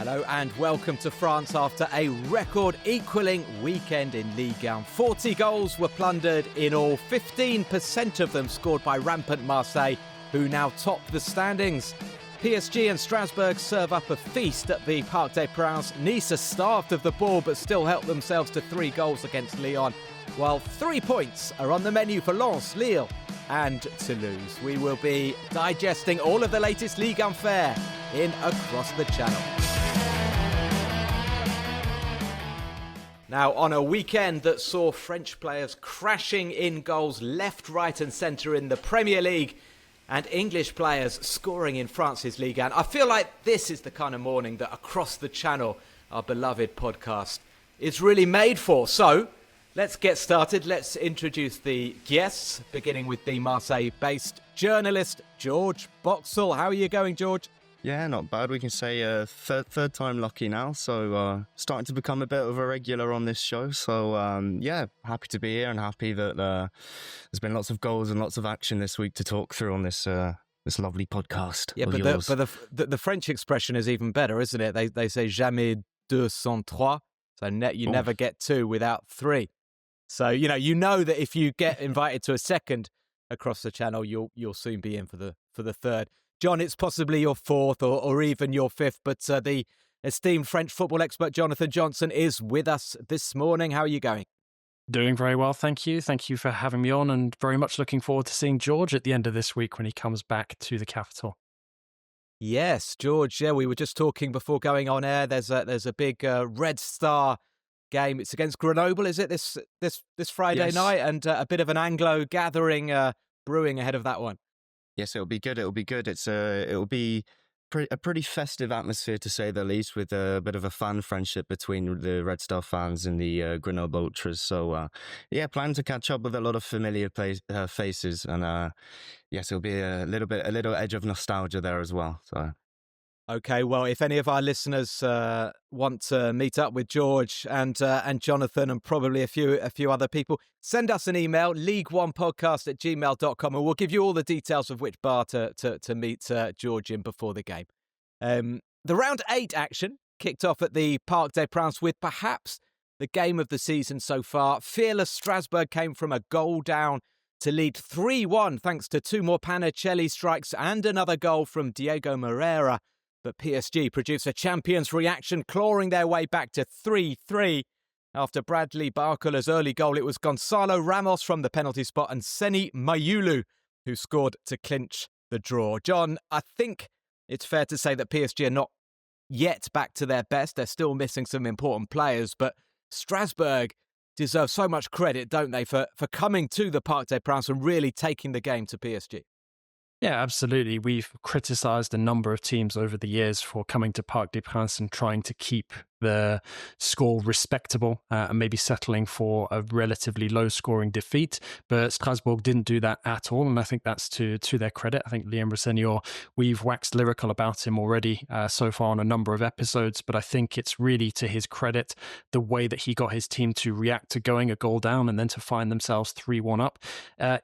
Hello and welcome to France after a record-equalling weekend in Ligue 1. 40 goals were plundered in all, 15% of them scored by rampant Marseille, who now top the standings. PSG and Strasbourg serve up a feast at the Parc des Princes. Nice are starved of the ball but still help themselves to 3 goals against Lyon, while 3 points are on the menu for Lens, Lille and Toulouse. We will be digesting all of the latest Ligue 1 fare in Across the Channel. Now, on a weekend that saw French players crashing in goals left, right and centre in the Premier League and English players scoring in France's Ligue 1, I feel like this is the kind of morning that Across the Channel, our beloved podcast, is really made for. So, let's get started. Let's introduce the guests, beginning with the Marseille-based journalist, George Boxall. How are you going, George? Yeah, not bad. We can say third time lucky now. So starting to become a bit of a regular on this show. So yeah, happy to be here and happy that there's been lots of goals and lots of action this week to talk through on this lovely podcast. Yeah, but the French expression is even better, isn't it? They say jamais deux sans trois. So you never get 2 without 3. So you know that if you get invited to a second Across the Channel, you'll soon be in for the third. John, it's possibly your 4th or even your 5th, but the esteemed French football expert Jonathan Johnson is with us this morning. How are you going? Doing very well, thank you. Thank you for having me on, and very much looking forward to seeing George at the end of this week when he comes back to the capital. Yes, George. Yeah, we were just talking before going on air. There's a big Red Star game. It's against Grenoble, is it? This Friday night, and a bit of an Anglo gathering brewing ahead of that one. Yes, it'll be good. It'll be a pretty festive atmosphere, to say the least, with a bit of a fan friendship between the Red Star fans and the Grenoble Ultras. So, yeah, plan to catch up with a lot of familiar faces, and yes, it'll be a little edge of nostalgia there as well. So. Okay, well, if any of our listeners want to meet up with George and Jonathan and probably a few other people, send us an email, league1podcast@gmail.com, and we'll give you all the details of which bar to meet George in before the game. The round 8 action kicked off at the Parc des Princes with perhaps the game of the season so far. Fearless Strasbourg came from a goal down to lead 3-1 thanks to 2 more Panicelli strikes and another goal from Diego Moreira. But PSG produced a champion's reaction, clawing their way back to 3-3. After Bradley Barcola's early goal, it was Gonzalo Ramos from the penalty spot and Seni Mayulu who scored to clinch the draw. John, I think it's fair to say that PSG are not yet back to their best. They're still missing some important players, but Strasbourg deserve so much credit, don't they, for coming to the Parc des Princes and really taking the game to PSG. Yeah, absolutely. We've criticised a number of teams over the years for coming to Parc des Princes and trying to keep the score respectable and maybe settling for a relatively low-scoring defeat. But Strasbourg didn't do that at all, and I think that's to their credit. I think Liam Rossignol, we've waxed lyrical about him already so far on a number of episodes, but I think it's really to his credit the way that he got his team to react to going a goal down and then to find themselves 3-1 up.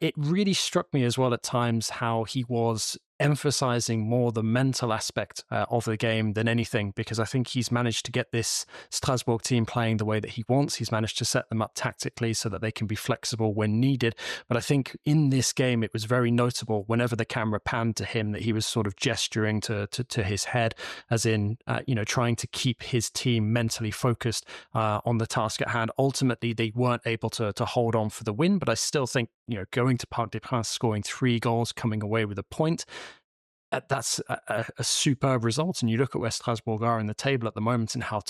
It really struck me as well at times how he was emphasizing more the mental aspect of the game than anything, because I think he's managed to get this Strasbourg team playing the way that he wants. He's managed to set them up tactically so that they can be flexible when needed. But I think in this game, it was very notable whenever the camera panned to him that he was sort of gesturing to his head, as in, trying to keep his team mentally focused on the task at hand. Ultimately, they weren't able to hold on for the win, but I still think, going to Parc des Princes, scoring 3 goals, coming away with a point, that's a superb result. And you look at where Strasbourg are in the table at the moment and how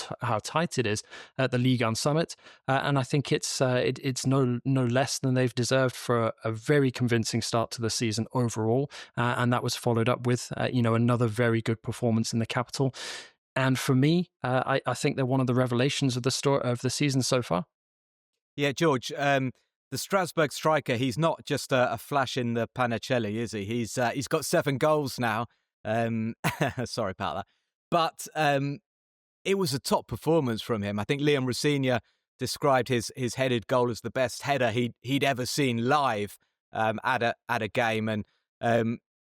tight it is at the Ligue 1 summit. And I think it's no less than they've deserved for a very convincing start to the season overall. And that was followed up with, another very good performance in the capital. And for me, I think they're one of the revelations of the season so far. Yeah, George, the Strasbourg striker, he's not just a flash in the Panicelli, is he? He's got 7 goals now. Sorry about that. But it was a top performance from him. I think Liam Rossignol described his headed goal as the best header he'd ever seen live at a game. And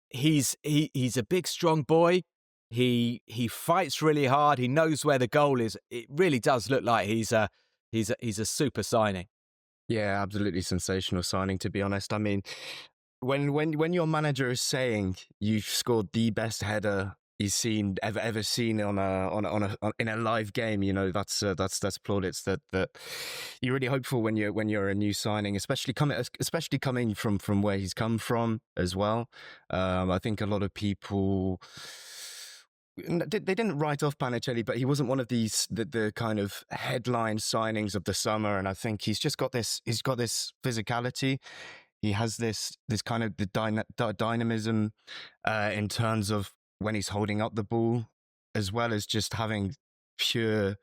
he's a big, strong boy. He fights really hard. He knows where the goal is. It really does look like he's a super signing. Yeah, absolutely sensational signing, to be honest. I mean, when your manager is saying you've scored the best header he's ever seen in a live game, you know, that's plaudits that you're really hopeful when you're a new signing, especially coming from where he's come from as well. I think a lot of people, they didn't write off Panicelli, but he wasn't one of the kind of headline signings of the summer. And I think he's got this physicality. He has this kind of the dynamism in terms of when he's holding up the ball, as well as just having pure,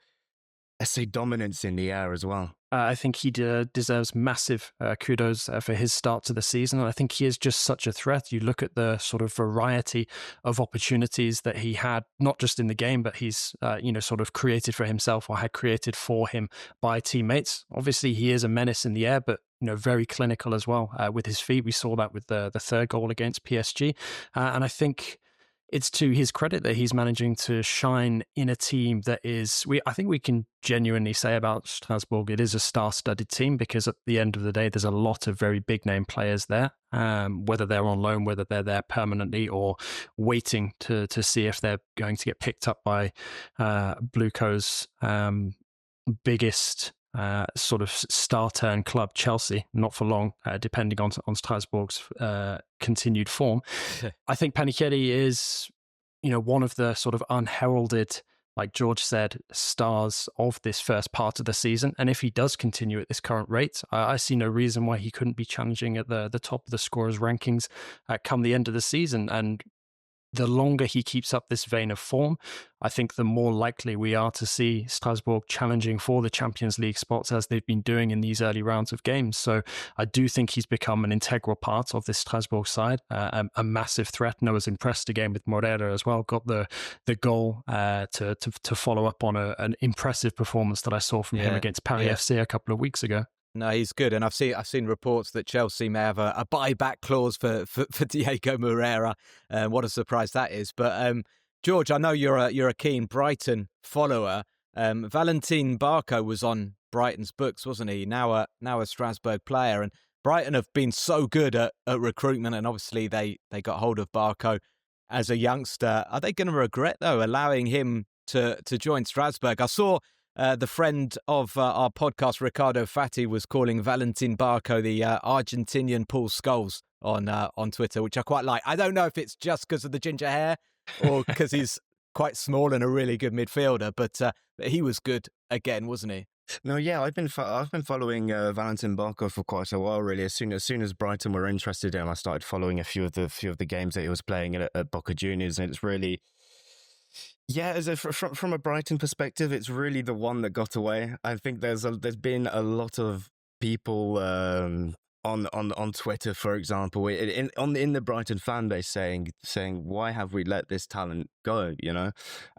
let's say, dominance in the air as well. I think he deserves massive kudos for his start to the season. And I think he is just such a threat. You look at the sort of variety of opportunities that he had, not just in the game, but he's, sort of created for himself or had created for him by teammates. Obviously, he is a menace in the air, but very clinical as well with his feet. We saw that with the third goal against PSG. And I think it's to his credit that he's managing to shine in a team that is, I think we can genuinely say about Strasbourg, it is a star-studded team, because at the end of the day, there's a lot of very big name players there, whether they're on loan, whether they're there permanently or waiting to see if they're going to get picked up by Bluco's biggest sort of star turn club, Chelsea, not for long, depending on Strasbourg's continued form. I think Panicelli is, one of the sort of unheralded, like George said, stars of this first part of the season. And if he does continue at this current rate, I see no reason why he couldn't be challenging at the top of the scorers rankings come the end of the season. And the longer he keeps up this vein of form, I think the more likely we are to see Strasbourg challenging for the Champions League spots, as they've been doing in these early rounds of games. So I do think he's become an integral part of this Strasbourg side, a massive threat. And I was impressed again with Morera as well. Got the goal to follow up on an impressive performance that I saw from him against Paris FC a couple of weeks ago. No, he's good, and I've seen reports that Chelsea may have a buyback clause for Diego Morera. What a surprise that is! But George, I know you're a keen Brighton follower. Valentin Barco was on Brighton's books, wasn't he? Now a Strasbourg player, and Brighton have been so good at recruitment, and obviously they got hold of Barco as a youngster. Are they going to regret though allowing him to join Strasbourg? I saw. The friend of our podcast, Ricardo Fati, was calling Valentin Barco the Argentinian Paul Scholes on Twitter, which I quite like. I don't know if it's just because of the ginger hair or because he's quite small and a really good midfielder, but he was good again, wasn't he? No, yeah, I've been following Valentin Barco for quite a while, really. As soon as Brighton were interested in him, I started following a few of the games that he was playing at Boca Juniors, and it's really. Yeah, from a Brighton perspective, it's really the one that got away. I think there's been a lot of people on Twitter, for example, in the Brighton fan base saying why have we let this talent go? You know,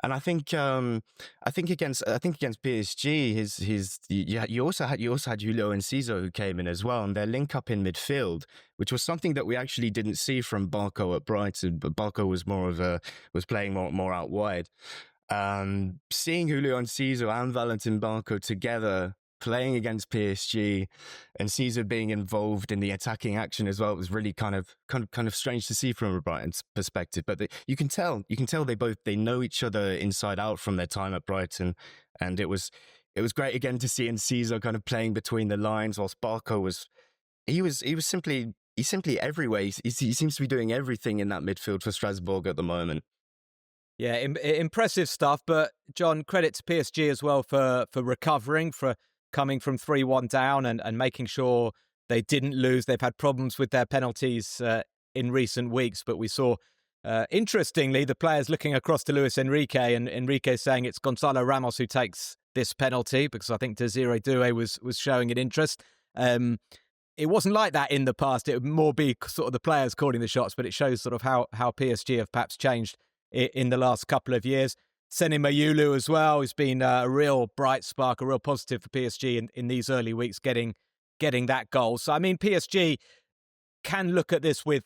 and I think against PSG, you also had Julio Enciso who came in as well, and their link up in midfield, which was something that we actually didn't see from Barco at Brighton. But Barco was playing more out wide. Seeing Julio Enciso and Valentin Barco together playing against PSG, and Caesar being involved in the attacking action as well, was really kind of strange to see from a Brighton's perspective. But you can tell they know each other inside out from their time at Brighton, and it was great again to see Caesar kind of playing between the lines, whilst Barco was simply everywhere. He seems to be doing everything in that midfield for Strasbourg at the moment. Yeah, impressive stuff. But John, credit to PSG as well for recovering, for coming from 3-1 down and making sure they didn't lose. They've had problems with their penalties in recent weeks, but we saw, interestingly, the players looking across to Luis Enrique, and Enrique saying it's Gonzalo Ramos who takes this penalty, because I think Desiree Doué was showing an interest. It wasn't like that in the past. It would more be sort of the players calling the shots, but it shows sort of how PSG have perhaps changed in the last couple of years. Sene Mayulu as well has been a real bright spark, a real positive for PSG in these early weeks, getting that goal. So, I mean, PSG can look at this with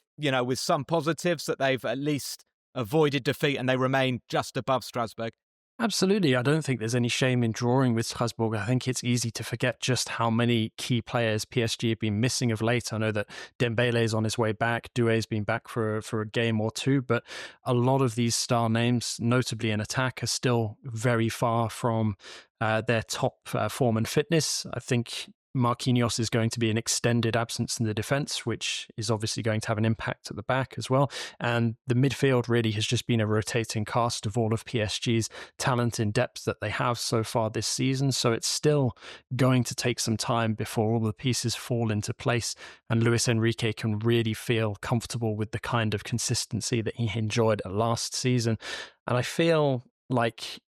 some positives, that they've at least avoided defeat and they remain just above Strasbourg. Absolutely. I don't think there's any shame in drawing with Strasbourg. I think it's easy to forget just how many key players PSG have been missing of late. I know that Dembele is on his way back. Doué's been back for a game or two, but a lot of these star names, notably in attack, are still very far from their top form and fitness. I think Marquinhos is going to be an extended absence in the defence, which is obviously going to have an impact at the back as well. And the midfield really has just been a rotating cast of all of PSG's talent and depth that they have so far this season. So it's still going to take some time before all the pieces fall into place and Luis Enrique can really feel comfortable with the kind of consistency that he enjoyed last season. And I feel like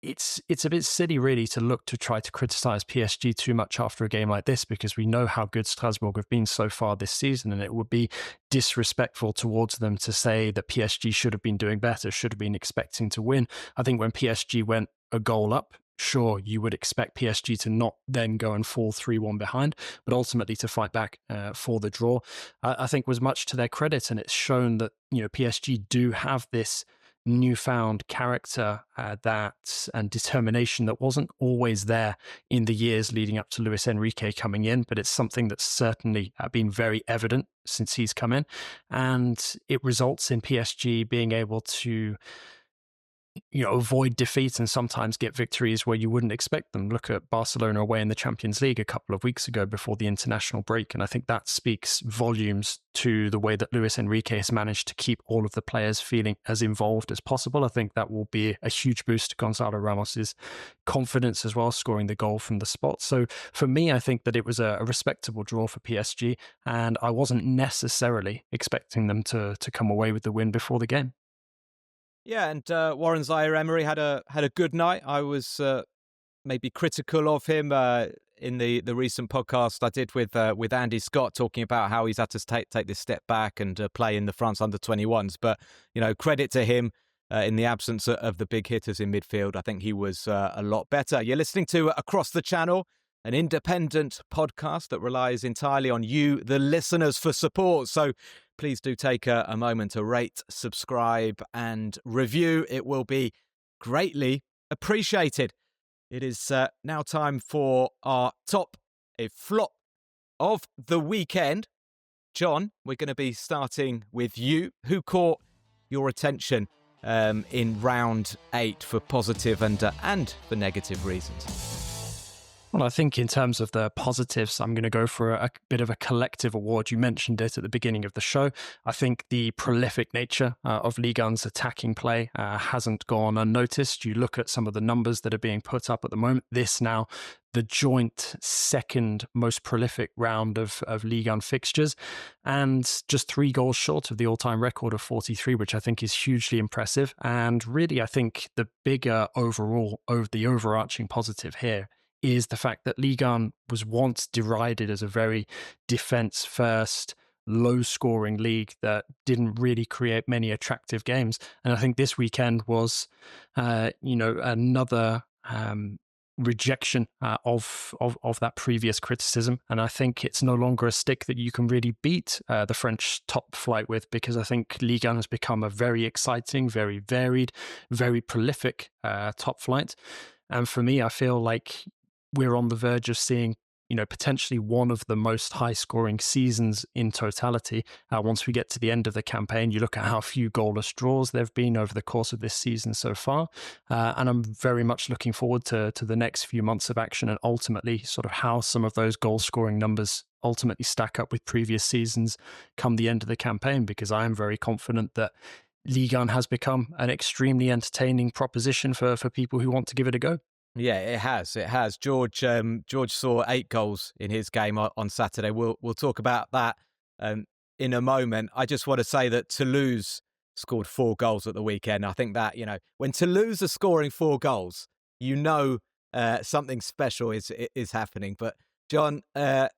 it's a bit silly really to look to try to criticize PSG too much after a game like this, because we know how good Strasbourg have been so far this season, and it would be disrespectful towards them to say that PSG should have been doing better, should have been expecting to win. I think when PSG went a goal up, sure, you would expect PSG to not then go and fall 3-1 behind, but ultimately to fight back for the draw, I think was much to their credit. And it's shown that, you know, PSG do have this newfound character and determination that wasn't always there in the years leading up to Luis Enrique coming in, but it's something that's certainly been very evident since he's come in, and it results in PSG being able to, you know, avoid defeat and sometimes get victories where you wouldn't expect them. Look at Barcelona away in the Champions League a couple of weeks ago before the international break. And I think that speaks volumes to the way that Luis Enrique has managed to keep all of the players feeling as involved as possible. I think that will be a huge boost to Gonzalo Ramos's confidence as well, scoring the goal from the spot. So for me, I think that it was a respectable draw for PSG, and I wasn't necessarily expecting them to come away with the win before the game. Yeah, and Warren Zaire-Emery had a good night. I was maybe critical of him in the recent podcast I did with Andy Scott, talking about how he's had to take this step back and play in the France under-21s. But, you know, credit to him in the absence of the big hitters in midfield. I think he was a lot better. You're listening to Across the Channel, an independent podcast that relies entirely on you, the listeners, for support. So please do take a moment to rate, subscribe and review. It will be greatly appreciated. It is now time for our top a flop of the weekend. John, we're going to be starting with you. Who caught your attention in round 8 for positive and for negative reasons? Well, I think in terms of the positives, I'm going to go for a bit of a collective award. You mentioned it at the beginning of the show. I think the prolific nature of Ligue 1's attacking play hasn't gone unnoticed. You look at some of the numbers that are being put up at the moment. This now, the joint second most prolific round of Ligue 1 fixtures, and just 3 goals short of the all-time record of 43, which I think is hugely impressive. And really, I think the bigger the overarching positive here is the fact that Ligue 1 was once derided as a very defense-first, low-scoring league that didn't really create many attractive games. And I think this weekend was, another rejection of that previous criticism. And I think it's no longer a stick that you can really beat the French top flight with, because I think Ligue 1 has become a very exciting, very varied, very prolific top flight. And for me, I feel like we're on the verge of seeing, you know, potentially one of the most high-scoring seasons in totality. Once we get to the end of the campaign, you look at how few goalless draws there have been over the course of this season so far. And I'm very much looking forward to the next few months of action, and ultimately sort of how some of those goal-scoring numbers ultimately stack up with previous seasons come the end of the campaign, because I am very confident that Ligue 1 has become an extremely entertaining proposition for people who want to give it a go. Yeah, it has. It has. George saw 8 goals in his game on Saturday. We'll talk about that in a moment. I just want to say that Toulouse scored 4 goals at the weekend. I think that, you know, when Toulouse are scoring 4 goals, you know something special is happening. But John,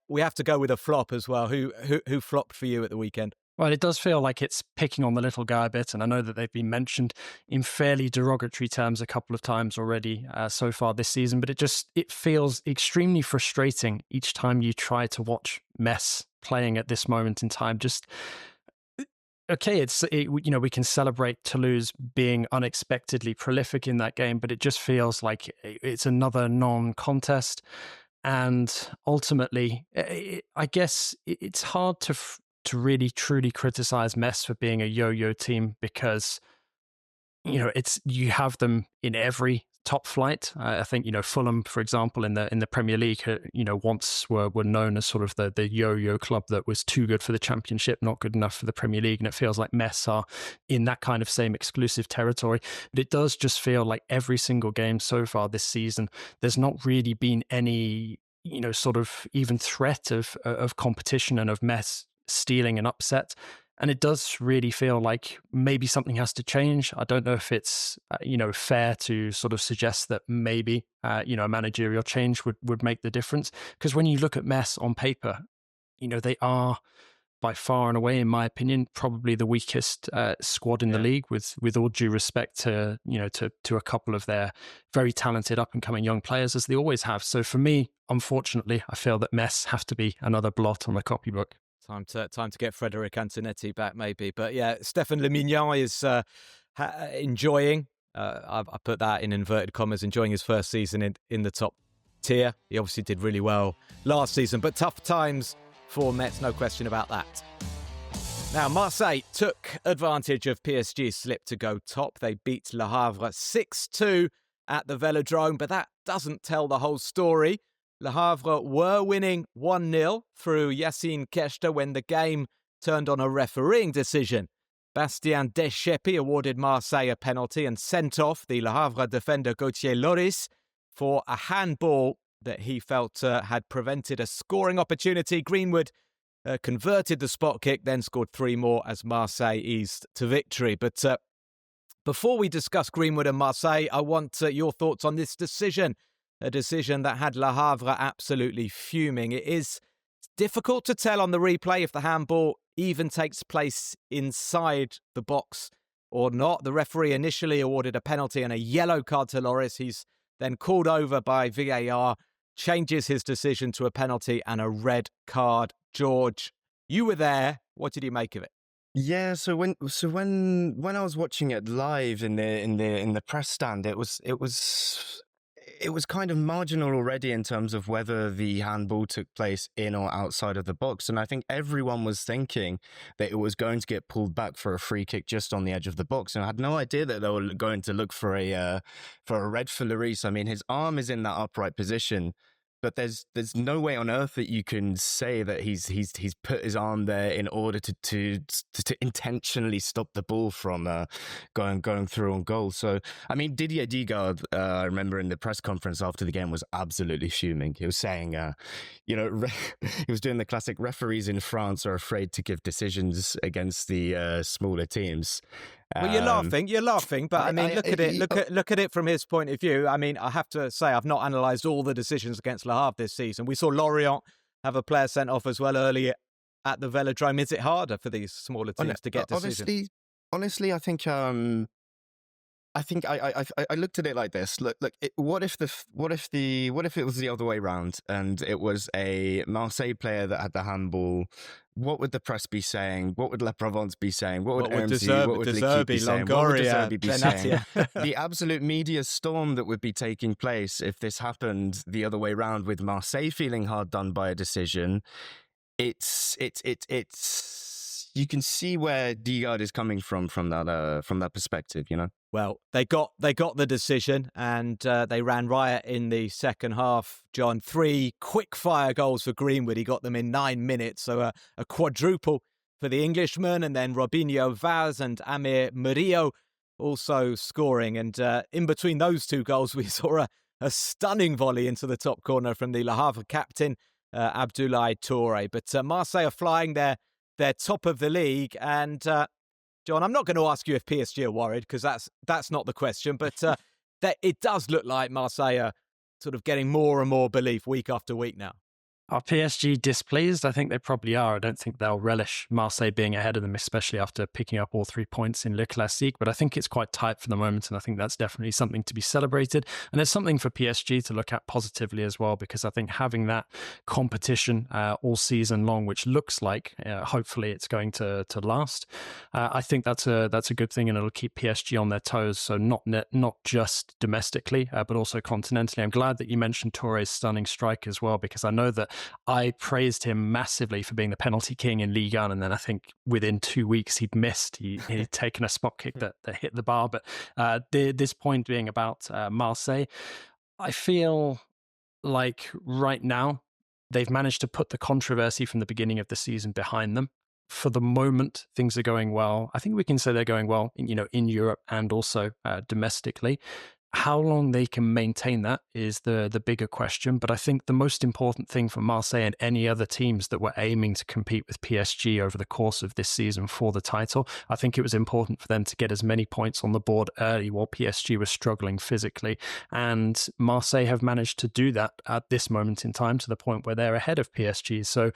we have to go with a flop as well. Who flopped for you at the weekend? Well, it does feel like it's picking on the little guy a bit, and I know that they've been mentioned in fairly derogatory terms a couple of times already so far this season, but it feels extremely frustrating each time you try to watch Metz playing at this moment in time. Just okay, we can celebrate Toulouse being unexpectedly prolific in that game, but it just feels like it's another non-contest. And ultimately, I guess it's hard to really truly criticize Metz for being a yo-yo team, because you have them in every top flight. I think Fulham, for example, in the Premier League, once were known as sort of the yo-yo club that was too good for the Championship, not good enough for the Premier League, and it feels like Metz are in that kind of same exclusive territory. But it does just feel like every single game so far this season, there's not really been any sort of even threat of competition and of Metz stealing an upset. And it does really feel like maybe something has to change. I don't know if it's, fair to sort of suggest that maybe, a managerial change would make the difference. Because when you look at Metz on paper, they are by far and away, in my opinion, probably the weakest squad in the league, with all due respect to, to a couple of their very talented up and coming young players, as they always have. So for me, unfortunately, I feel that Metz have to be another blot on the copybook. Time to get Frederic Antonetti back, maybe. But yeah, Stéphane Le Mignon is enjoying, I put that in inverted commas, enjoying his first season in the top tier. He obviously did really well last season, but tough times for Metz, no question about that. Now, Marseille took advantage of PSG's slip to go top. They beat Le Havre 6-2 at the Velodrome, but that doesn't tell the whole story. Le Havre were winning 1-0 through Yacine Keshta when the game turned on a refereeing decision. Bastien Descheppi awarded Marseille a penalty and sent off the Le Havre defender Gauthier Loris for a handball that he felt had prevented a scoring opportunity. Greenwood converted the spot kick, then scored 3 more as Marseille eased to victory. But before we discuss Greenwood and Marseille, I want your thoughts on this decision. A decision that had Le Havre absolutely fuming. It is difficult to tell on the replay if the handball even takes place inside the box or not. The referee initially awarded a penalty and a yellow card to Loris. He's then called over by VAR, changes his decision to a penalty and a red card. George, you were there. What did you make of it? Yeah, so when I was watching it live in the press stand, it was kind of marginal already in terms of whether the handball took place in or outside of the box. And I think everyone was thinking that it was going to get pulled back for a free kick just on the edge of the box. And I had no idea that they were going to look for a red for Lloris. I mean, his arm is in that upright position, but there's no way on earth that you can say that he's put his arm there in order to intentionally stop the ball from going through on goal. So I mean, Didier Digard, I remember in the press conference after the game, was absolutely fuming. He was saying, he was doing the classic referees in France are afraid to give decisions against the smaller teams. Well, you're laughing, but I mean, look at it from his point of view. I mean, I have to say, I've not analysed all the decisions against Le Havre this season. We saw Lorient have a player sent off as well earlier at the Velodrome. Is it harder for these smaller teams to get decisions? Honestly, I think I looked at it like this. Look, what if it was the other way around and it was a Marseille player that had the handball? What would the press be saying? What would Le Provence be saying? What would RMC, what would L'Équipe be saying? What would Deserbi be saying? The absolute media storm that would be taking place if this happened the other way around, with Marseille feeling hard done by a decision. It's you can see where Digard is coming from that perspective, you know. Well, they got the decision and they ran riot in the second half, John. 3 quick-fire goals for Greenwood. He got them in 9 minutes, so a quadruple for the Englishman. And then Robinho Vaz and Amir Murillo also scoring. And in between those 2 goals, we saw a stunning volley into the top corner from the Le Havre captain, Abdoulaye Touré. But Marseille are flying their top of the league. And John, I'm not going to ask you if PSG are worried, because that's not the question, but it does look like Marseille are sort of getting more and more belief week after week now. Are PSG displeased? I think they probably are. I don't think they'll relish Marseille being ahead of them, especially after picking up all 3 points in Le Classique. But I think it's quite tight for the moment, and I think that's definitely something to be celebrated. And there's something for PSG to look at positively as well, because I think having that competition all season long, which looks like hopefully it's going to last, I think that's a good thing, and it'll keep PSG on their toes. So not just domestically, but also continentally. I'm glad that you mentioned Touré's stunning strike as well, because I know that I praised him massively for being the penalty king in Ligue 1, and then I think within 2 weeks he'd missed. He'd taken a spot kick that hit the bar. But this point being about Marseille, I feel like right now they've managed to put the controversy from the beginning of the season behind them. For the moment, things are going well. I think we can say they're going well, in Europe and also domestically. How long they can maintain that is the bigger question. But I think the most important thing for Marseille and any other teams that were aiming to compete with PSG over the course of this season for the title, I think it was important for them to get as many points on the board early while PSG was struggling physically. And Marseille have managed to do that at this moment in time to the point where they're ahead of PSG. So,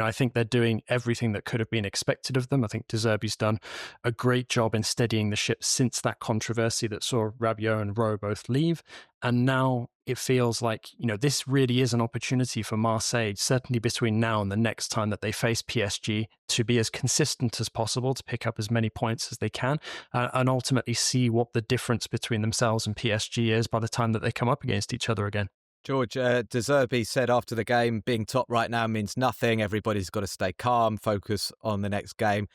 I think they're doing everything that could have been expected of them. I think De Zerbi's done a great job in steadying the ship since that controversy that saw Rabiot and Rowe both leave. And now it feels like, this really is an opportunity for Marseille, certainly between now and the next time that they face PSG, to be as consistent as possible, to pick up as many points as they can, and ultimately see what the difference between themselves and PSG is by the time that they come up against each other again. George, De Zerbi said after the game, being top right now means nothing. Everybody's got to stay calm, focus on the next game.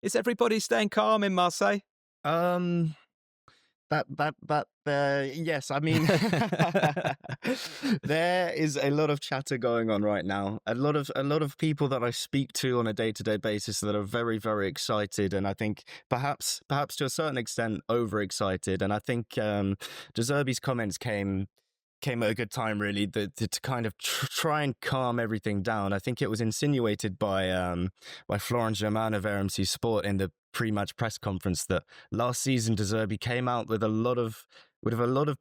Is everybody staying calm in Marseille? Yes, I mean, there is a lot of chatter going on right now. A lot of people that I speak to on a day-to-day basis that are very, very excited, and I think perhaps to a certain extent overexcited. And I think De Zerbi's comments came at a good time, really, to kind of try and calm everything down. I think it was insinuated by Florent Germain of RMC Sport in the pre-match press conference that last season De Zerbi came out with a lot of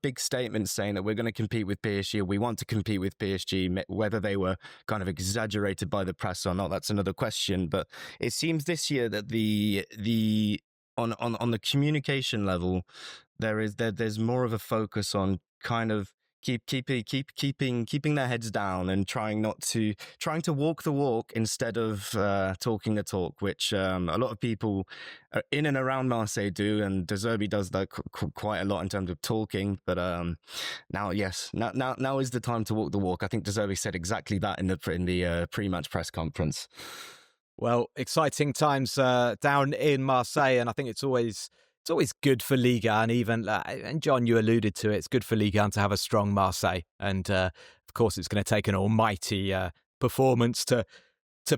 big statements saying that we're going to compete with PSG, or we want to compete with PSG. Whether they were kind of exaggerated by the press or not, that's another question. But it seems this year that on the communication level, there's more of a focus on kind of keeping their heads down and trying to walk the walk instead of talking the talk, which a lot of people in and around Marseille do, and De Zerbi does that quite a lot in terms of talking. But now is the time to walk the walk. I think De Zerbi said exactly that in the pre-match press conference. Well, exciting times down in Marseille, and I think it's always good for Ligue 1, and John, you alluded to it, it's good for Ligue 1 to have a strong Marseille. And of course, it's going to take an almighty performance to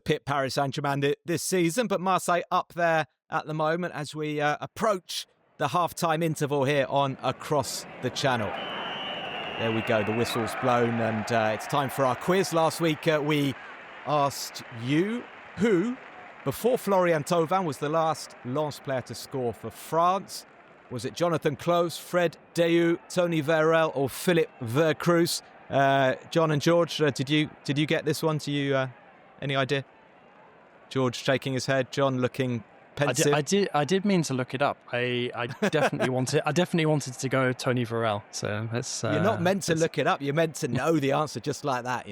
pit Paris Saint-Germain this season. But Marseille up there at the moment as we approach the half-time interval here on Across the Channel. There we go, the whistle's blown, and it's time for our quiz. Last week, we asked you who, before Florian Thauvin, was the last Lens player to score for France. Was it Jonathan Klaus, Fred Deyu, Tony Verrel, or Philippe Vercruz? John and George, did you get this one? Do you any idea? George shaking his head, John looking pensive. I did mean to look it up. I definitely wanted to go Tony Verrel. So that's you're not meant to look it up. You're meant to know the answer just like that.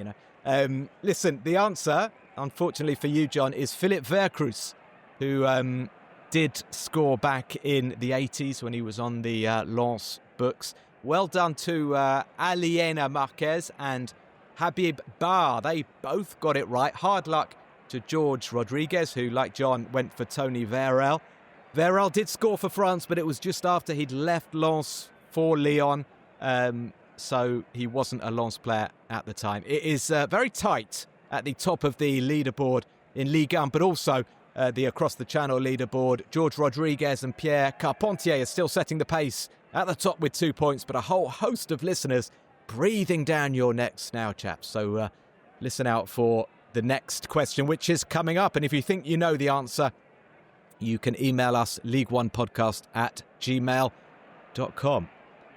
Listen, the answer, unfortunately for you, John, is Philippe Vercruz, who did score back in the 80s when he was on the Lens books. Well done to Aliena Marquez and Habib Bar. They both got it right. Hard luck to George Rodriguez, who, like John, went for Tony Verrel. Verrel did score for France, but it was just after he'd left Lens for Lyon. So he wasn't a Lens player at the time. It is very tight at the top of the leaderboard in Ligue 1, but also the Across the Channel leaderboard. George Rodriguez and Pierre Carpentier are still setting the pace at the top with 2 points, but a whole host of listeners breathing down your necks now, chaps. So listen out for the next question, which is coming up. And if you think you know the answer, you can email us ligue1podcast@gmail.com.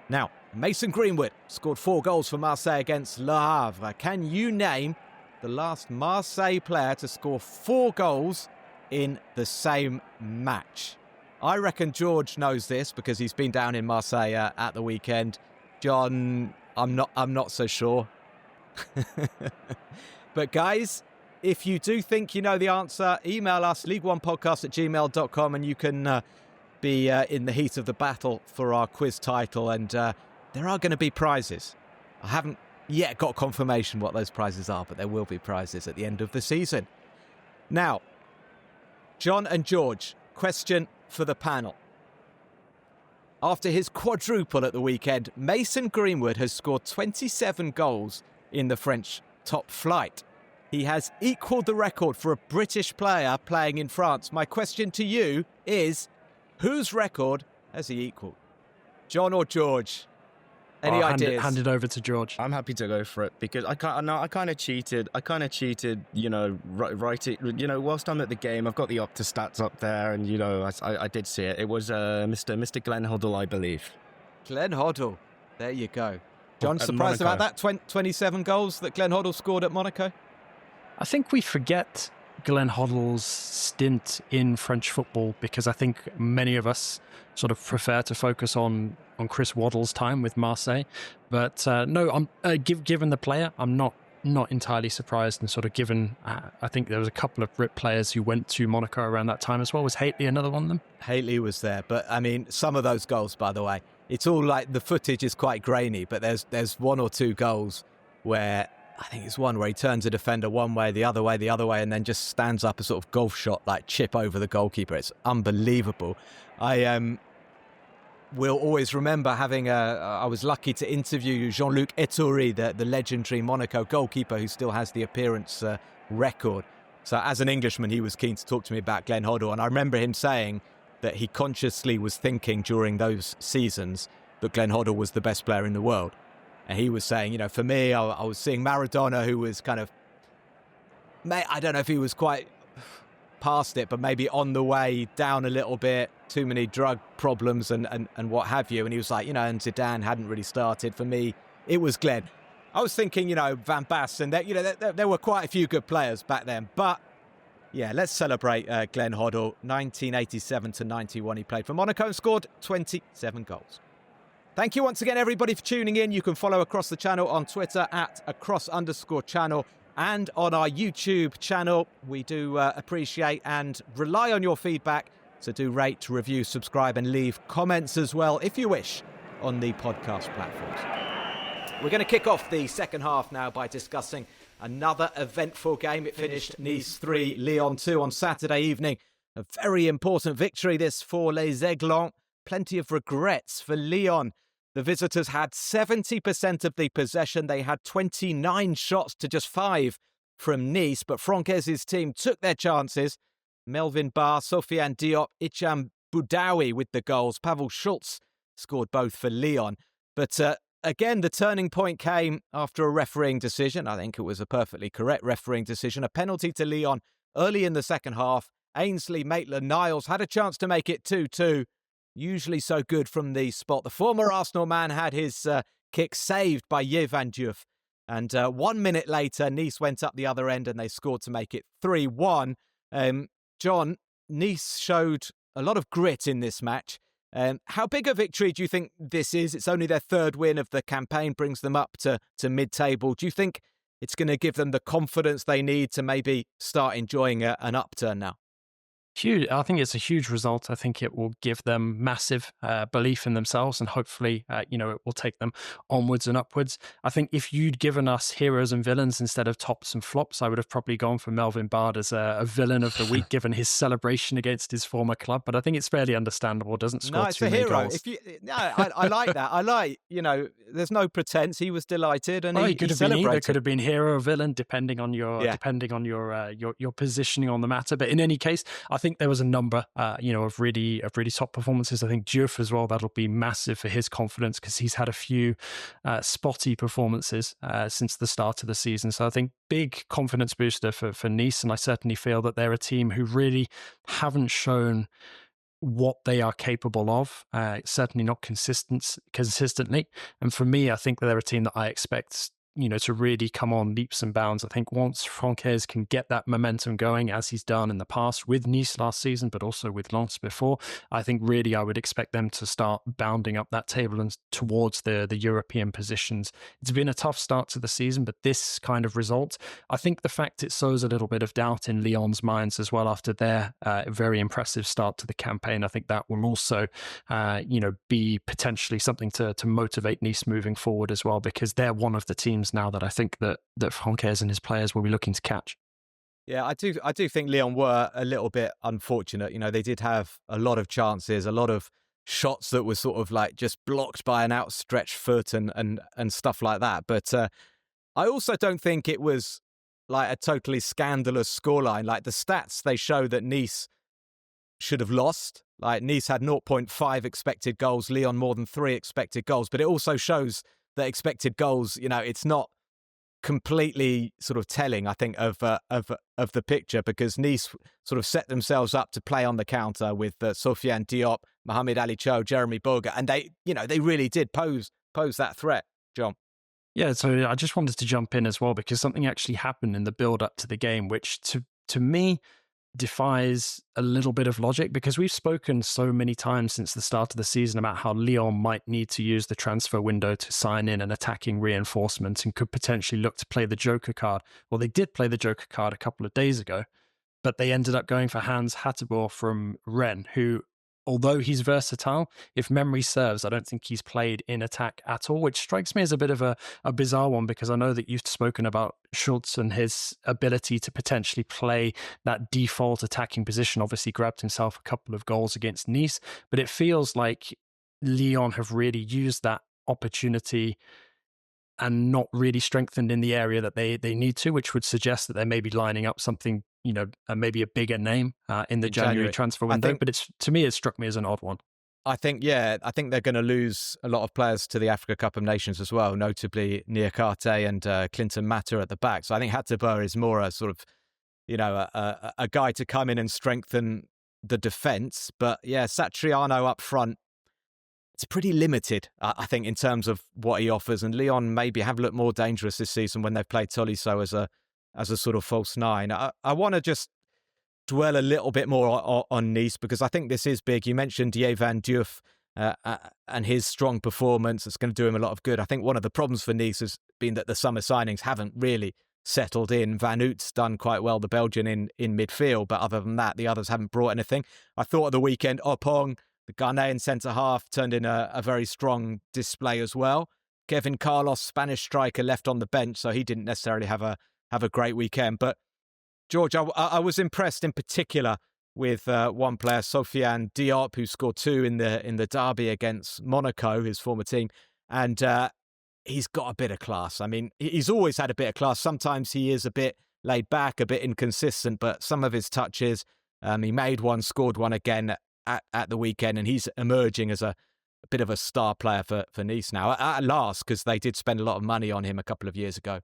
Now, Mason Greenwood scored 4 goals for Marseille against Le Havre. Can you name the last Marseille player to score 4 goals in the same match? I reckon George knows this because he's been down in Marseille at the weekend. John, I'm not so sure. But guys, if you do think you know the answer, email us, league1podcast@gmail.com, and you can be in the heat of the battle for our quiz title. And there are going to be prizes. I haven't yet got confirmation what those prizes are, but there will be prizes at the end of the season. Now, John and George, question for the panel. After his quadruple at the weekend, Mason Greenwood has scored 27 goals in the French top flight. He has equalled the record for a British player playing in France. My question to you is, whose record has he equalled? John or George? Any ideas? Hand it over to George. I'm happy to go for it because I kind of cheated. You know, right it. You know, whilst I'm at the game, I've got the Opta stats up there, and you know, I did see it. It was Mr. Glenn Hoddle, I believe. Glenn Hoddle. There you go. John, surprised about that? 27 goals that Glenn Hoddle scored at Monaco? I think we forget Glenn Hoddle's stint in French football because I think many of us sort of prefer to focus on Chris Waddle's time with Marseille. But no, I'm given the player, I'm not entirely surprised, and sort of given, I think there was a couple of Brit players who went to Monaco around that time as well. Was Haitley another one of them? Haitley was there, but I mean, some of those goals, by the way, it's all like the footage is quite grainy, but there's 1 or 2 goals where I think it's one where he turns a defender one way, the other way, and then just stands up a sort of golf shot, like chip over the goalkeeper. It's unbelievable. I will always remember I was lucky to interview Jean-Luc Ettori, the legendary Monaco goalkeeper who still has the appearance record. So as an Englishman, he was keen to talk to me about Glenn Hoddle. And I remember him saying that he consciously was thinking during those seasons that Glenn Hoddle was the best player in the world. And he was saying, you know, for me, I was seeing Maradona, who was kind of, I don't know if he was quite past it, but maybe on the way down a little bit, too many drug problems and what have you. And he was like, you know, and Zidane hadn't really started. For me, it was Glenn. I was thinking, you know, Van Basten, that, you know, there were quite a few good players back then. But yeah, let's celebrate Glenn Hoddle. 1987 to 91, he played for Monaco and scored 27 goals. Thank you once again, everybody, for tuning in. You can follow Across the Channel on Twitter @across_channel and on our YouTube channel. We do appreciate and rely on your feedback. So do rate, review, subscribe and leave comments as well, if you wish, on the podcast platforms. We're going to kick off the second half now by discussing another eventful game. It finished Nice 3, Lyon 2 on Saturday evening. A very important victory this for Les Aiglons. Plenty of regrets for Lyon. The visitors had 70% of the possession. They had 29 shots to just 5 from Nice, but Francais's team took their chances. Melvin Barr, Sofiane Diop, Hicham Boudaoui with the goals. Pavel Schultz scored both for Lyon. But again, the turning point came after a refereeing decision. I think it was a perfectly correct refereeing decision. A penalty to Lyon early in the second half. Ainsley Maitland-Niles had a chance to make it 2-2. Usually so good from the spot. The former Arsenal man had his kick saved by Yevan Diouf. And 1 minute later, Nice went up the other end and they scored to make it 3-1. John, Nice showed a lot of grit in this match. How big a victory do you think this is? It's only their 3rd win of the campaign, brings them up to mid-table. Do you think it's going to give them the confidence they need to maybe start enjoying an upturn now? Huge. I think it's a huge result. I think it will give them massive belief in themselves, and hopefully, it will take them onwards and upwards. I think if you'd given us heroes and villains instead of tops and flops, I would have probably gone for Melvin Bard as a villain of the week, given his celebration against his former club. But I think it's fairly understandable. Doesn't score no, it's too a many hero. goals. I like that. I like, there's no pretense. He was delighted, and he could have celebrated. been either. Could have been hero or villain, depending on your positioning on the matter. But in any case, I think there was a number, of really top performances. I think Diouf as well, that'll be massive for his confidence because he's had a few spotty performances since the start of the season. So I think big confidence booster for Nice, and I certainly feel that they're a team who really haven't shown what they are capable of, certainly not consistently. And for me, I think that they're a team that I expect to really come on leaps and bounds. I think once Francaise can get that momentum going, as he's done in the past with Nice last season, but also with Lens before, I think really I would expect them to start bounding up that table and towards the European positions. It's been a tough start to the season, but this kind of result, I think the fact it sows a little bit of doubt in Lyon's minds as well after their very impressive start to the campaign. I think that will also, be potentially something to motivate Nice moving forward as well, because they're one of the teams now that I think that Francaise and his players will be looking to catch. Yeah, I do think Lyon were a little bit unfortunate. They did have a lot of chances, a lot of shots that were sort of like just blocked by an outstretched foot and stuff like that. But I also don't think it was like a totally scandalous scoreline. Like the stats, they show that Nice should have lost. Like Nice had 0.5 expected goals, Lyon more than 3 expected goals. But it also shows that expected goals, it's not completely sort of telling, I think, of the picture, because Nice sort of set themselves up to play on the counter with Sofiane Diop, Mohamed Ali Cho, Jeremy Boga, and they really did pose that threat, John. Yeah, so I just wanted to jump in as well, because something actually happened in the build up to the game, which to me defies a little bit of logic, because we've spoken so many times since the start of the season about how Lyon might need to use the transfer window to sign in an attacking reinforcement and could potentially look to play the Joker card. Well, they did play the Joker card a couple of days ago, but they ended up going for Hans Hateboer from Rennes, who, although he's versatile, if memory serves, I don't think he's played in attack at all, which strikes me as a bit of a bizarre one, because I know that you've spoken about Schultz and his ability to potentially play that default attacking position. Obviously grabbed himself a couple of goals against Nice, but it feels like Lyon have really used that opportunity and not really strengthened in the area that they need to, which would suggest that they may be lining up something, maybe a bigger name in the January transfer window. But to me, it struck me as an odd one. I think they're going to lose a lot of players to the Africa Cup of Nations as well, notably Niakate and Clinton Mata at the back. So I think Hateboer is more a sort of, a guy to come in and strengthen the defence. But yeah, Satriano up front, it's pretty limited, I think, in terms of what he offers. And Lyon maybe have looked more dangerous this season when they've played Tolisso as a sort of false nine. I want to just dwell a little bit more on Nice, because I think this is big. You mentioned Yevan Diouf and his strong performance. It's going to do him a lot of good. I think one of the problems for Nice has been that the summer signings haven't really settled in. Van Oot's done quite well, the Belgian in midfield, but other than that, the others haven't brought anything. I thought at the weekend, Opong, the Ghanaian centre-half, turned in a very strong display as well. Kevin Carlos, Spanish striker, left on the bench, so he didn't necessarily have a great weekend. But George, I was impressed in particular with one player, Sofiane Diop, who scored 2 in the derby against Monaco, his former team, and he's got a bit of class. I mean, he's always had a bit of class. Sometimes he is a bit laid back, a bit inconsistent, but some of his touches, he made one, scored one again at the weekend, and he's emerging as a bit of a star player for Nice now, at last, because they did spend a lot of money on him a couple of years ago.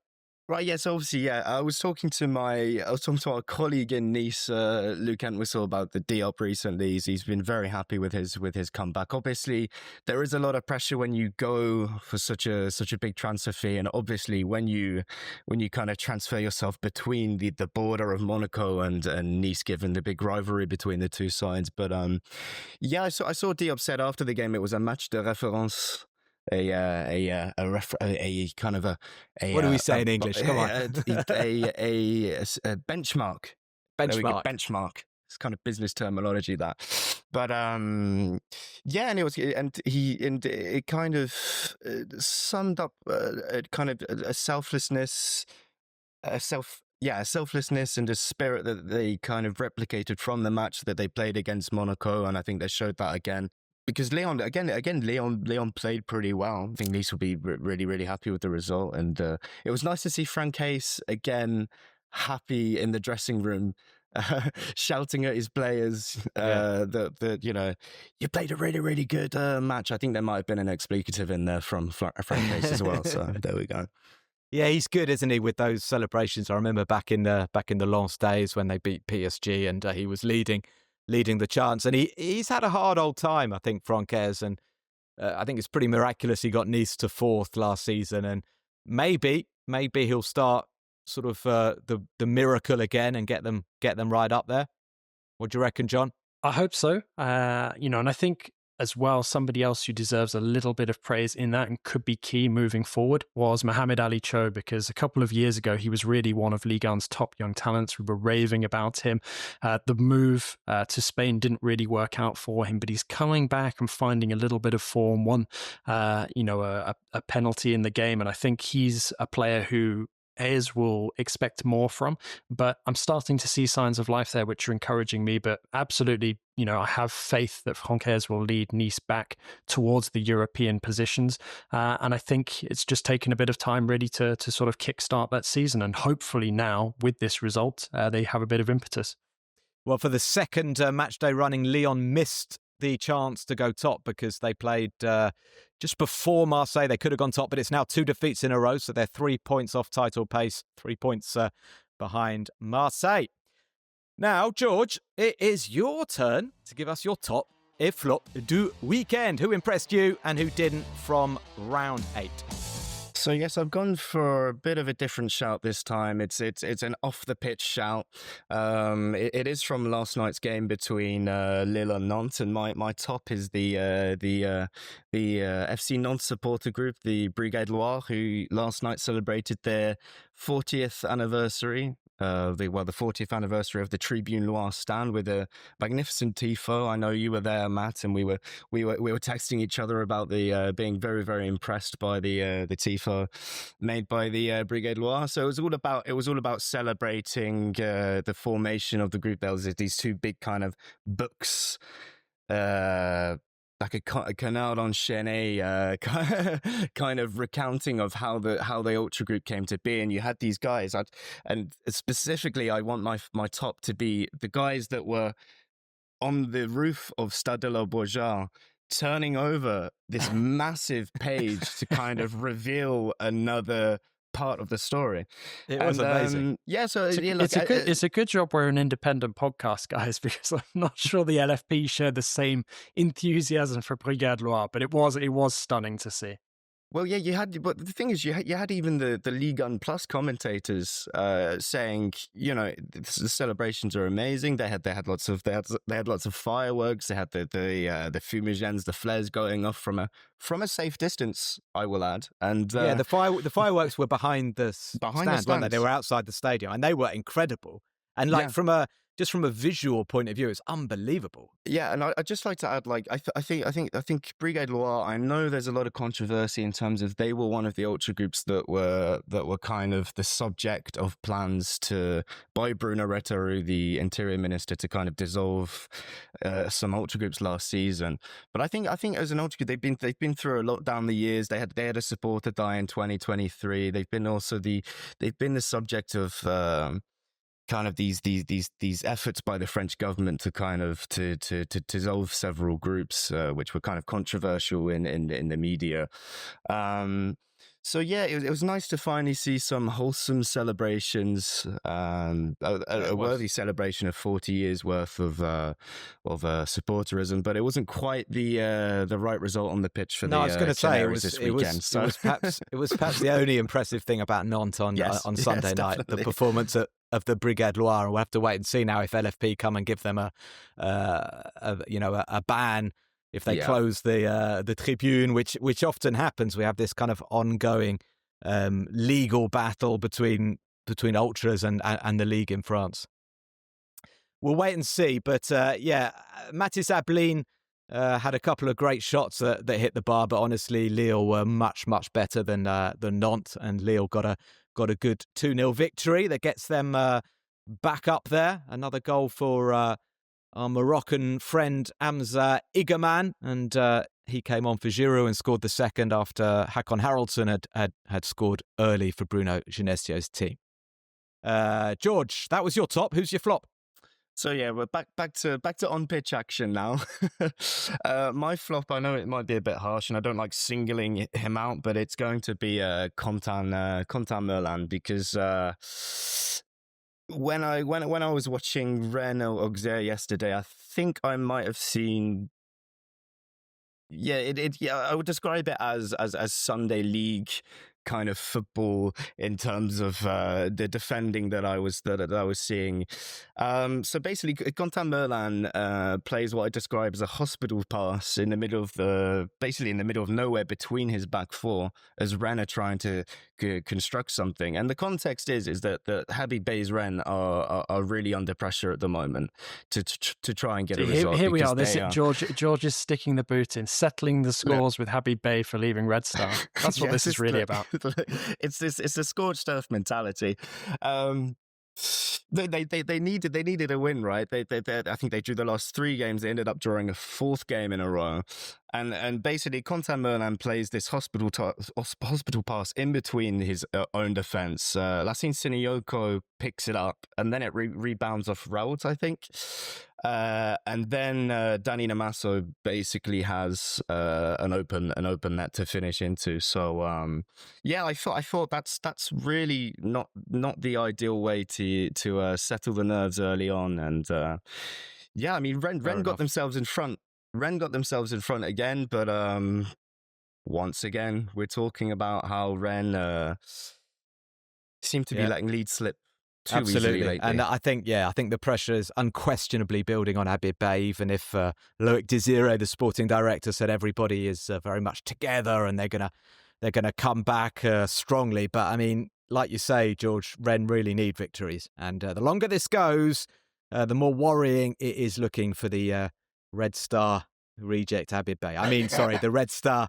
Right, yes, obviously, yeah. I was talking to our colleague in Nice, Luc Entwistle, about the Diop recently. He's been very happy with his comeback. Obviously, there is a lot of pressure when you go for such a big transfer fee, and obviously when you kind of transfer yourself between the border of Monaco and Nice, given the big rivalry between the two sides. But yeah, I saw Diop said after the game it was a match de référence. A kind of a what do we say in English? Come on, a benchmark. Benchmark. It's kind of business terminology, that. But yeah, and it kind of summed up kind of a selflessness, a selflessness and a spirit that they kind of replicated from the match that they played against Monaco, and I think they showed that again. Because Lyon played pretty well. I think Nice will be really, really happy with the result. And it was nice to see Francaise again happy in the dressing room, shouting at his players that you played a really, really good match. I think there might have been an expletive in there from Francaise as well. So there we go. Yeah, he's good, isn't he, with those celebrations? I remember back in the Lens days when they beat PSG, and he was leading the chants, and he's had a hard old time, I think, Francaise, and I think it's pretty miraculous he got Nice to 4th last season, and maybe maybe he'll start sort of the miracle again and get them right up there? What do you reckon, John? I hope so. And I think as well, somebody else who deserves a little bit of praise in that and could be key moving forward was Mohamed Ali Cho, because a couple of years ago, he was really one of Ligue 1's top young talents. We were raving about him. The move to Spain didn't really work out for him, but he's coming back and finding a little bit of form, a penalty in the game. And I think he's a player who Ayers will expect more from, but I'm starting to see signs of life there, which are encouraging me. But absolutely, I have faith that Franck Ayers will lead Nice back towards the European positions. And I think it's just taken a bit of time really to sort of kickstart that season. And hopefully now with this result, they have a bit of impetus. Well, for the second match day running, Lyon missed the chance to go top because they played just before Marseille. They could have gone top, but it's now 2 defeats in a row, so they're 3 points off title pace, 3 points behind Marseille. Now, George, it is your turn to give us your top et flop du weekend. Who impressed you and who didn't from round 8? So yes, I've gone for a bit of a different shout this time. It's an off the pitch shout. It is from last night's game between Lille and Nantes, and my top is the FC Nantes supporter group, the Brigade Loire, who last night celebrated their 40th anniversary. The 40th anniversary of the Tribune Loire stand with a magnificent tifo. I know you were there, Matt, and we were texting each other about the being very, very impressed by the tifo made by the Brigade Loire. So it was all about celebrating the formation of the group. There was these 2 big kind of books. Like a canard enchaîné kind of recounting of how the ultra group came to be, and you had these guys, and specifically I want my top to be the guys that were on the roof of Stade de la Bourgeois turning over this massive page to kind of reveal another part of the story. It was amazing. So it's a good job we're an independent podcast, guys, because I'm not sure the LFP shared the same enthusiasm for Brigade Loire, but it was stunning to see. Well, yeah, but the thing is, you had even the Ligue 1 Plus commentators saying, the celebrations are amazing. They had lots of fireworks. They had the fumigènes, the flares going off from a safe distance, I will add. And the fireworks were behind the stand, weren't they? They were outside the stadium, and they were incredible. And from a visual point of view, it's unbelievable. Yeah, and I'd just like to add, I think Brigade Loire, I know there's a lot of controversy in terms of they were one of the ultra groups that were kind of the subject of plans by Bruno Retailleau, the interior minister, to kind of dissolve some ultra groups last season. But I think as an ultra group, they've been through a lot down the years. They had a supporter die in 2023. They've been the subject of kind of these efforts by the French government to kind of to dissolve several groups, which were kind of controversial in the media. So yeah, it was nice to finally see some wholesome celebrations, a worthy celebration of 40 years worth of supporterism, but it wasn't quite the right result on the pitch for I was going to say this weekend. It was perhaps the only impressive thing about Nantes on Sunday night, the performance of the Brigade Loire. We'll have to wait and see now if LFP come and give them a ban if they close the Tribune, which often happens. We have this kind of ongoing legal battle between ultras and the Ligue in France. We'll wait and see, but Mathis Abelin had a couple of great shots that hit the bar, but honestly, Lille were much better than Nantes, and Lille got a good 2-0 victory that gets them back up there. Another goal for our Moroccan friend Hamza Igaman, and he came on for Giroud and scored the second after Hakon Haraldsson had scored early for Bruno Genesio's team. George, that was your top. Who's your flop? So yeah, we're back to on-pitch action now. My flop, I know it might be a bit harsh, and I don't like singling him out, but it's going to be Quentin Merlan, because when I was watching Rennes Auxerre yesterday, I think I might have seen. I would describe it as Sunday League kind of football in terms of the defending that I was seeing. So basically, Quentin Merlin plays what I describe as a hospital pass in the middle of nowhere between his back four, as Rennes are trying to construct something. And the context is that Habib Bey's Rennes are really under pressure at the moment to try and get a result. Here we are. George is sticking the boot in, settling the scores with Habib Bey for leaving Red Star. That's what this is really about. It's a scorched earth mentality. They needed a win, right? They I think they drew the last 3 games. They ended up drawing a 4th game in a row, and basically Quentin Merlin plays this hospital pass in between his own defense. Lassine Sinioko picks it up, and then it rebounds off Raoult, I think. And then Danny Namasso basically has an open net to finish into. So I thought that's really not the ideal way to settle the nerves early on. And I mean, Rennes got themselves in front. Rennes got themselves in front again, but once again, we're talking about how Rennes seem to be letting leads slip. Absolutely, and I think the pressure is unquestionably building on Habib Bey. Even if Loic Desiré, the sporting director, said everybody is very much together and they're gonna come back strongly. But I mean, like you say, George, Rennes really need victories, and the longer this goes, the more worrying it is looking for the Red Star reject Habib Bey. I mean, sorry, the Red Star.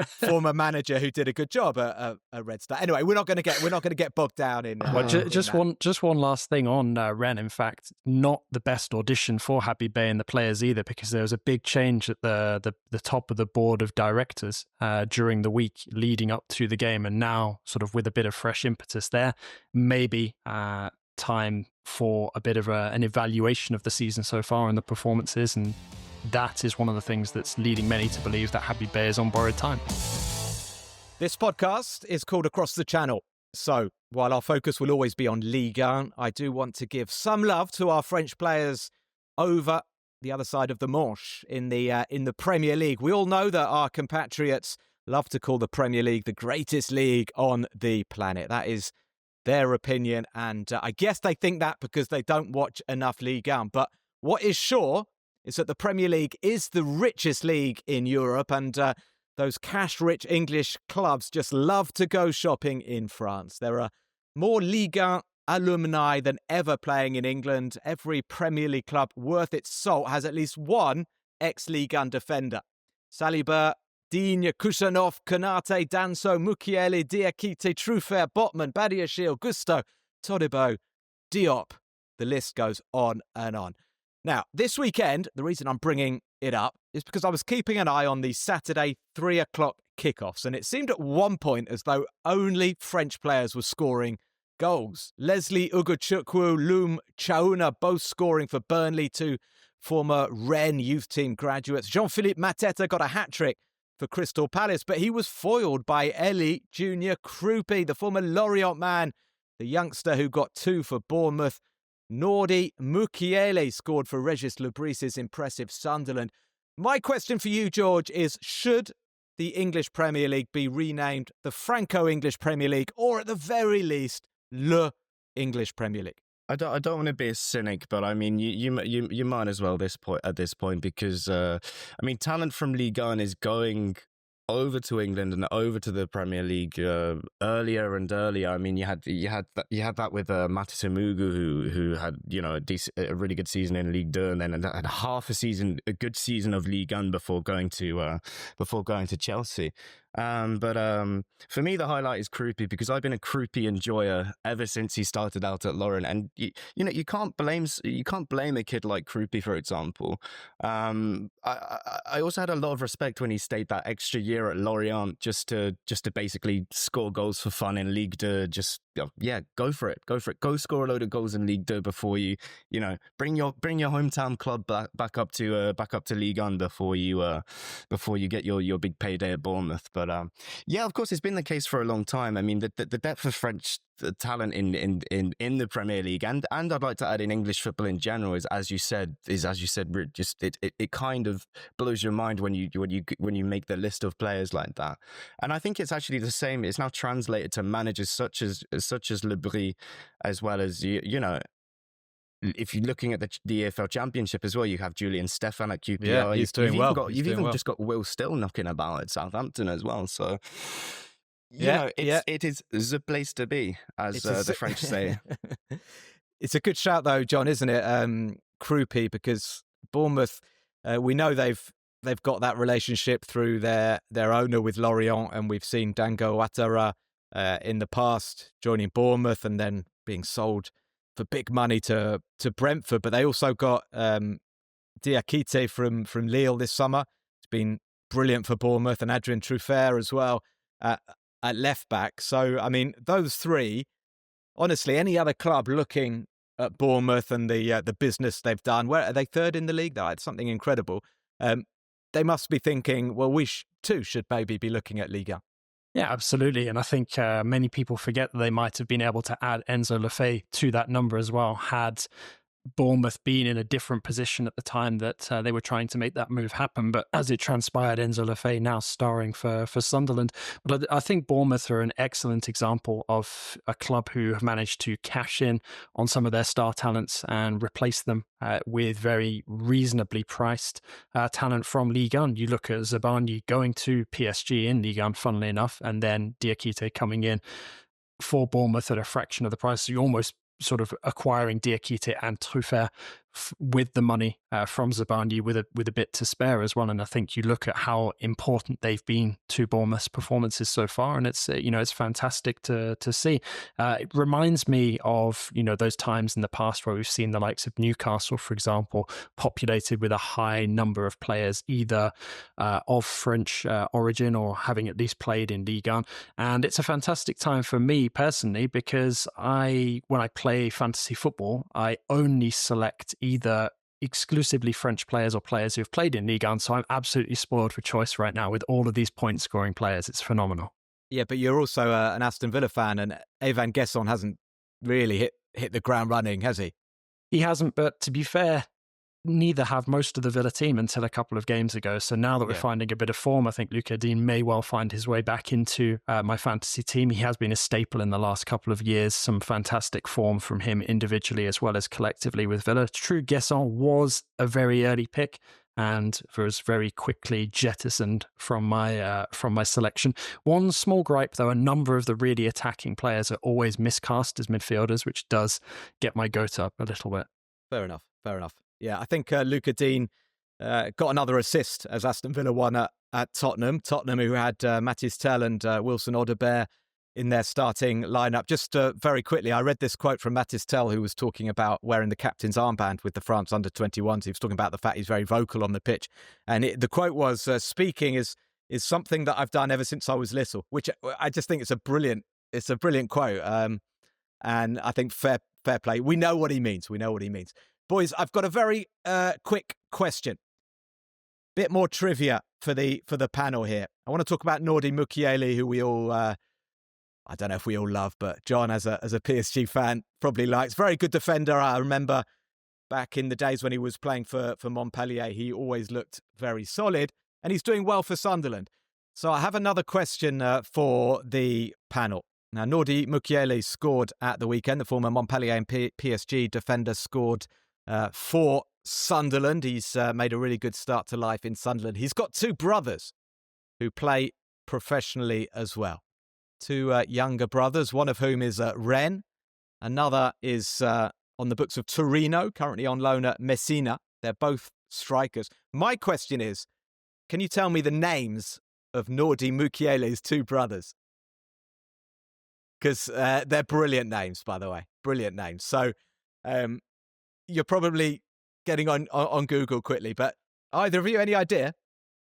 Former manager who did a good job at Red Star. Anyway, we're not going to get bogged down in. Just one last thing on Rennes. In fact, not the best audition for Habib Bey and the players either, because there was a big change at the top of the board of directors during the week leading up to the game, and now sort of with a bit of fresh impetus there, maybe time for a bit of an evaluation of the season so far and the performances. And that is one of the things that's leading many to believe that Habib Bey is on borrowed time. This podcast is called Across the Channel. So while our focus will always be on Ligue 1, I do want to give some love to our French players over the other side of the Manche in the Premier League. We all know that our compatriots love to call the Premier League the greatest league on the planet. That is their opinion, and I guess they think that because they don't watch enough Ligue 1. But what is sure is that the Premier League is the richest league in Europe, and those cash-rich English clubs just love to go shopping in France. There are more Ligue 1 alumni than ever playing in England. Every Premier League club worth its salt has at least one ex-Ligue 1 defender. Saliba, Digne, Kusanov, Konate, Danso, Mukiele, Diakite, Truffert, Botman, Badiashile, Gusto, Todibo, Diop. The list goes on and on. Now, this weekend, the reason I'm bringing it up is because I was keeping an eye on the Saturday 3 o'clock kickoffs, and it seemed at one point as though only French players were scoring goals. Leslie Ugochukwu, Loum Chaouna both scoring for Burnley, 2 former Rennes youth team graduates. Jean-Philippe Mateta got a hat-trick for Crystal Palace, but he was foiled by Elie Junior Krupi, the former Lorient man, the youngster who got 2 for Bournemouth. Nordi Mukiele scored for Regis Lebris's impressive Sunderland. My question for you, George, is should the English Premier League be renamed the Franco-English Premier League, or at the very least, Le English Premier League? I don't want to be a cynic, but I mean, you might as well at this point because I mean, talent from Ligue 1 is going over to England and over to the Premier League earlier and earlier. I mean, you had that with Matisse Mugu, who had a really good season in Ligue 2, and then had a good season of Ligue 1 before going to Chelsea. But for me, the highlight is Krupi, because I've been a Krupi enjoyer ever since he started out at Lorient, and you can't blame a kid like Krupi, for example. I also had a lot of respect when he stayed that extra year at Lorient just to basically score goals for fun in Ligue 2. Just go for it, go score a load of goals in Ligue 2 before you bring your hometown club back up to Ligue 1 before you get your big payday at Bournemouth. But of course, it's been the case for a long time. I mean, the depth of French the talent in the Premier League, and I'd like to add in English football in general, is as you said, just it kind of blows your mind when you make the list of players like that. And I think it's actually the same. It's now translated to managers such as Le Brie, as well as you know. If you're looking at the EFL Championship as well, you have Julian Stefan at QPR. Yeah, he's doing well. You've even just got Will Still knocking about at Southampton as well. So, it is the place to be, as the French say. It's a good shout, though, John, isn't it? Krupi, because Bournemouth, we know they've got that relationship through their owner with Lorient, and we've seen Dango Ouattara in the past joining Bournemouth and then being sold for big money to Brentford, but they also got Diakite from Lille this summer. It's been brilliant for Bournemouth, and Adrien Truffert as well at left back. So, I mean, those three, honestly, any other club looking at Bournemouth and the business they've done, where are they, third in the league? That's something incredible. They must be thinking, well, we too should maybe be looking at Ligue 1. Yeah, absolutely. And I think many people forget that they might have been able to add Enzo Lefebvre to that number as well, had Bournemouth been in a different position at the time that they were trying to make that move happen. But as it transpired, Enzo Lefebvre now starring for Sunderland. But I think Bournemouth are an excellent example of a club who have managed to cash in on some of their star talents and replace them with very reasonably priced talent from Ligue 1. You look at Zabani going to PSG in Ligue 1, funnily enough, and then Diakite coming in for Bournemouth at a fraction of the price. So you almost sort of acquiring Diakite and Truffert with the money from Zabani with a bit to spare as well. And I think you look at how important they've been to Bournemouth's performances so far, and it's it's fantastic to see. It reminds me of those times in the past where we've seen the likes of Newcastle, for example, populated with a high number of players either of French origin or having at least played in Ligue 1. And it's a fantastic time for me personally, because when I play fantasy football, I only select either exclusively French players or players who've played in Ligue 1. So I'm absolutely spoiled for choice right now with all of these point scoring players. It's phenomenal. Yeah, but you're also an Aston Villa fan, and Evan Gesson hasn't really hit the ground running, has he? He hasn't, but to be fair, neither have most of the Villa team until a couple of games ago. So now that we're finding a bit of form, I think Lucas Digne may well find his way back into my fantasy team. He has been a staple in the last couple of years. Some fantastic form from him individually as well as collectively with Villa. True, Gesson was a very early pick and was very quickly jettisoned from my selection. One small gripe, though, a number of the really attacking players are always miscast as midfielders, which does get my goat up a little bit. Fair enough. Yeah, I think Lucas Digne got another assist as Aston Villa won at Tottenham. Tottenham, who had Mathys Tel and Wilson Odobert in their starting lineup. Just very quickly, I read this quote from Mathys Tel, who was talking about wearing the captain's armband with the France under-21s. He was talking about the fact he's very vocal on the pitch. And the quote was, speaking is something that I've done ever since I was little, which I just think it's a brilliant quote. And I think fair play. We know what he means. Boys, I've got a very quick question. Bit more trivia for the panel here. I want to talk about Nordi Mukiele, who we all, I don't know if we all love, but John, as a PSG fan, probably likes. Very good defender. I remember back in the days when he was playing for Montpellier, he always looked very solid, and he's doing well for Sunderland. So I have another question for the panel. Now, Nordi Mukiele scored at the weekend. The former Montpellier and PSG defender scored for Sunderland. He's made a really good start to life in Sunderland. He's got two brothers who play professionally as well. Two younger brothers, one of whom is Rennes. Another is on the books of Torino, currently on loan at Messina. They're both strikers. My question is, can you tell me the names of Nordi Mukiele's two brothers? Because they're brilliant names, by the way. Brilliant names. So you're probably getting on Google quickly, but either of you, any idea?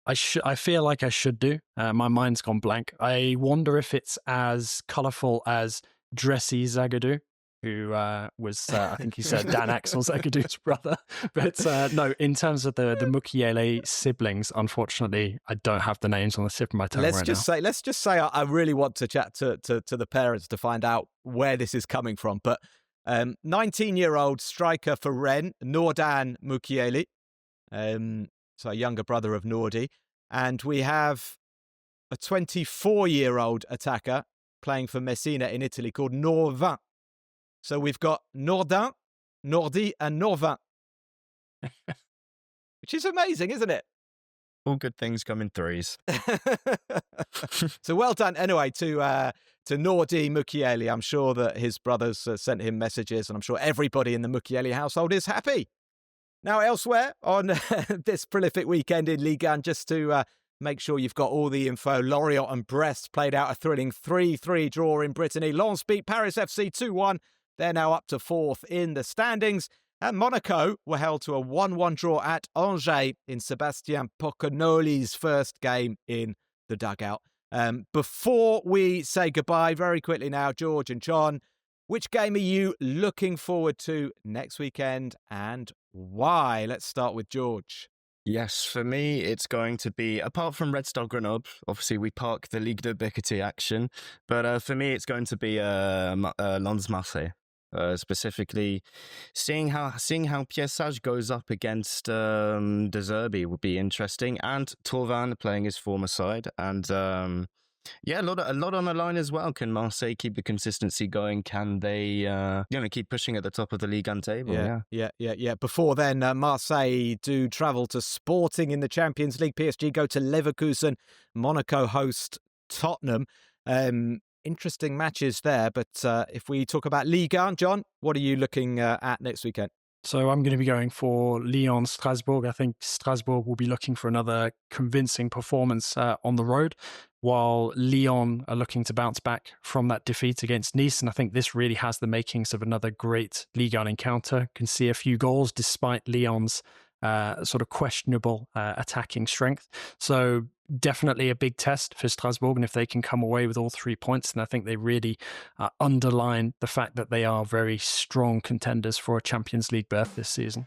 I feel like I should do. My mind's gone blank. I wonder if it's as colourful as Dressy Zagadou. who was, I think he's Dan Axel Zagadou's brother. But no, in terms of the Mukiele siblings, unfortunately, I don't have the names on the tip of my tongue Let's just say I really want to chat to the parents to find out where this is coming from. But 19-year-old striker for Rennes, Nordan Mukiele, so a younger brother of Nordi. And we have a 24-year-old attacker playing for Messina in Italy called Norvin. So we've got Nordin, Nordi, and Norvin, which is amazing, isn't it? All good things come in threes. So well done anyway to Nordi Mukiele. I'm sure that his brothers sent him messages, and I'm sure everybody in the Mukiele household is happy. Now, elsewhere on this prolific weekend in Ligue 1, just to make sure you've got all the info, Lorient and Brest played out a thrilling 3-3 draw in Brittany. Lens beat Paris FC 2-1. They're now up to 4th in the standings. And Monaco were held to a 1-1 draw at Angers in Sébastien Pocanoli's first game in the dugout. Before we say goodbye, very quickly now, George and John, which game are you looking forward to next weekend and why? Let's start with George. Yes, for me, it's going to be, apart from Red Star Grenoble, obviously we park the Ligue 2 Bickerty action, but for me, it's going to be Lens Marseille. Specifically, seeing how Piessage goes up against De Zerbi would be interesting, and Torvan playing his former side, and a lot on the line as well. Can Marseille keep the consistency going? Can they keep pushing at the top of the Ligue 1 table? Yeah. Before then, Marseille do travel to Sporting in the Champions League. PSG go to Leverkusen. Monaco host Tottenham. Interesting matches there, but if we talk about Ligue 1, John, what are you looking at next weekend? So I'm going to be going for Lyon-Strasbourg. I think Strasbourg will be looking for another convincing performance on the road, while Lyon are looking to bounce back from that defeat against Nice. And I think this really has the makings of another great Ligue 1 encounter. Can see a few goals despite Lyon's sort of questionable attacking strength. So definitely a big test for Strasbourg, and if they can come away with all 3 points, then I think they really underline the fact that they are very strong contenders for a Champions League berth this season.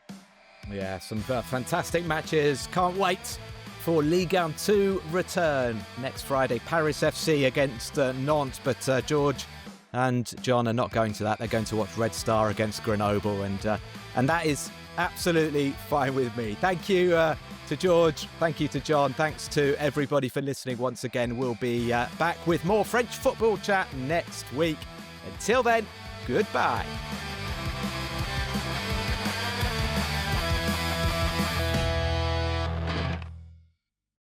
Yeah, some fantastic matches. Can't wait for Ligue 1 to return next Friday. Paris FC against Nantes, but George and John are not going to that. They're going to watch Red Star against Grenoble, and that is absolutely fine with me. Thank you to George. Thank you to John. Thanks to everybody for listening once again. We'll be back with more French football chat next week. Until then, goodbye.